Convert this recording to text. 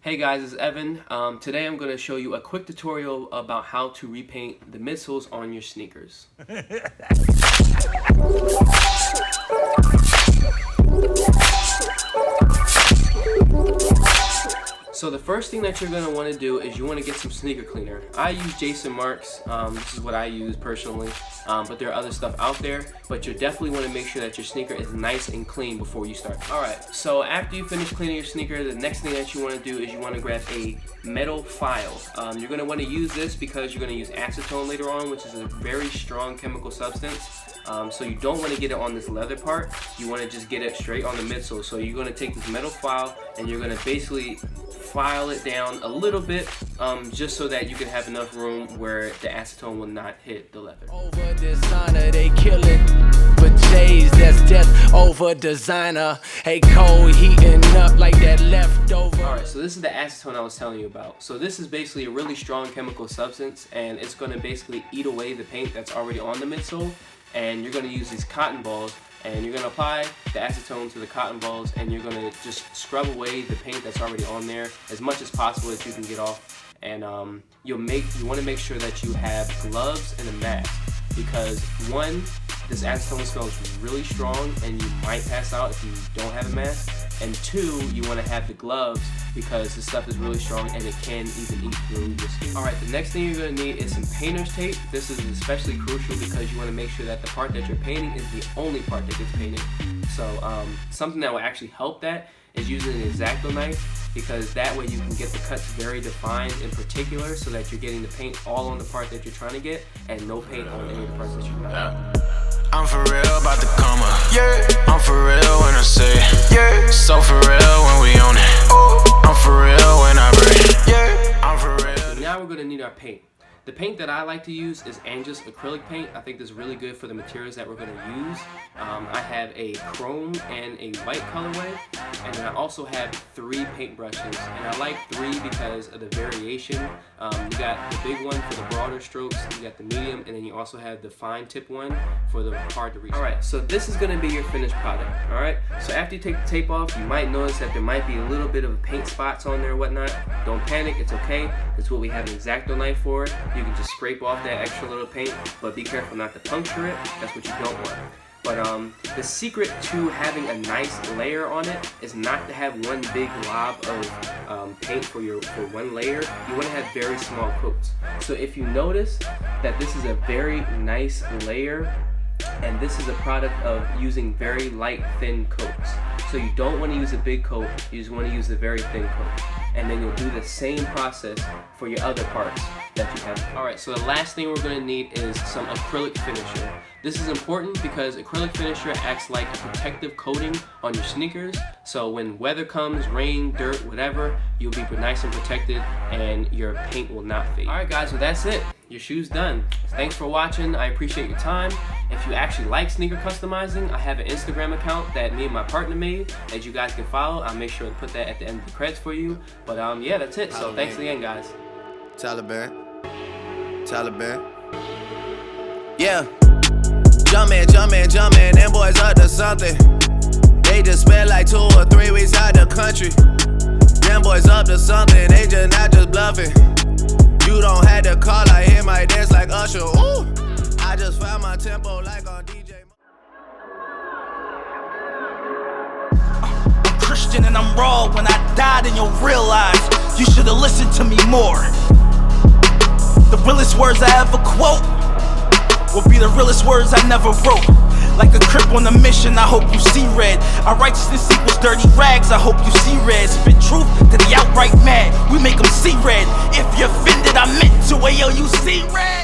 Hey guys, it's Evan. Today I'm going to show you a quick tutorial about how to repaint the midsoles on your sneakers. So the first thing that you're going to want to do is you want to get some sneaker cleaner. I use Jason Mark's. This is what I use personally, but there are other stuff out there, but you definitely want to make sure that your sneaker is nice and clean before you start. Alright, so after you finish cleaning your sneaker, the next thing that you want to do is you want to grab a metal file. You're going to want to use this because you're going to use acetone later on, which is a very strong chemical substance. So you don't want to get it on this leather part, you want to just get it straight on the midsole. So you're going to take this metal file and you're going to basically file it down a little bit, just so that you can have enough room where the acetone will not hit the leather. Over designer, they kill it. But J's, that's death over designer. Hey, cold heating up like that leftover. Alright, so this is the acetone I was telling you about. So this is basically a really strong chemical substance, and it's going to basically eat away the paint that's already on the midsole. And you're going to use these cotton balls, and you're going to apply the acetone to the cotton balls, and you're going to just scrub away the paint that's already on there as much as possible that you can get off. And you want to make sure that you have gloves and a mask, because one, this acetone smells really strong and you might pass out if you don't have a mask, and two, you want to have the gloves because this stuff is really strong and it can even eat through your skin. Alright, the next thing you're going to need is some painter's tape. This is especially crucial because you want to make sure that the part that you're painting is the only part that gets painted. So something that will actually help that is using an X-Acto knife, because that way you can get the cuts very defined in particular, so that you're getting the paint all on the part that you're trying to get and no paint on any of the parts that you're not. I'm for real about the come up. Yeah. I'm for real when I say it. Yeah. So for real when we own it. Ooh. I'm for real when I bring it. Yeah. I'm for real. So now we're going to need our paint. The paint that I like to use is Angie's acrylic paint. I think this is really good for the materials that we're going to use. I have a chrome and a white colorway, and then I also have 3 paint brushes, and I like 3 because of the variation. You got the big one for the broader strokes, you got the medium, and then you also have the fine tip one for the hard to reach. Alright, so this is going to be your finished product. Alright, so after you take the tape off, you might notice that there might be a little bit of paint spots on there or whatnot. Don't panic, it's okay. That's what we have an X-Acto knife for. You can just scrape off that extra little paint, but be careful not to puncture it. That's what you don't want. But the secret to having a nice layer on it is not to have one big glob of paint for one layer. You want to have very small coats. So if you notice that this is a very nice layer, and this is a product of using very light, thin coats. So you don't want to use a big coat, you just want to use a very thin coat. And then you'll do the same process for your other parts that you have. Alright, so the last thing we're going to need is some acrylic finisher. This is important because acrylic finisher acts like a protective coating on your sneakers. So when weather comes, rain, dirt, whatever, you'll be nice and protected and your paint will not fade. Alright guys, well that's it. Your shoe's done. Thanks for watching. I appreciate your time. If you actually like sneaker customizing, I have an Instagram account that me and my partner made that you guys can follow. I'll make sure to put that at the end of the credits for you. But yeah, that's it. So thanks again, guys. Taliban. Yeah. Jumpman, them boys up to something. They just spent like 2 or 3 weeks out the country. Them boys up to something, they just not just bluffing. You don't have to call, I hear my dance like Usher. Ooh, I just found my tempo like on DJ. I'm Christian and I'm raw. When I died and you'll realize you should have listened to me more. The realest words I ever quote will be the realest words I never wrote. Like a crip on a mission, I hope you see red. Our righteousness equals dirty rags, I hope you see red. Spit truth to the outright mad, we make them see red. If you're offended, I meant to, ayo, you see red.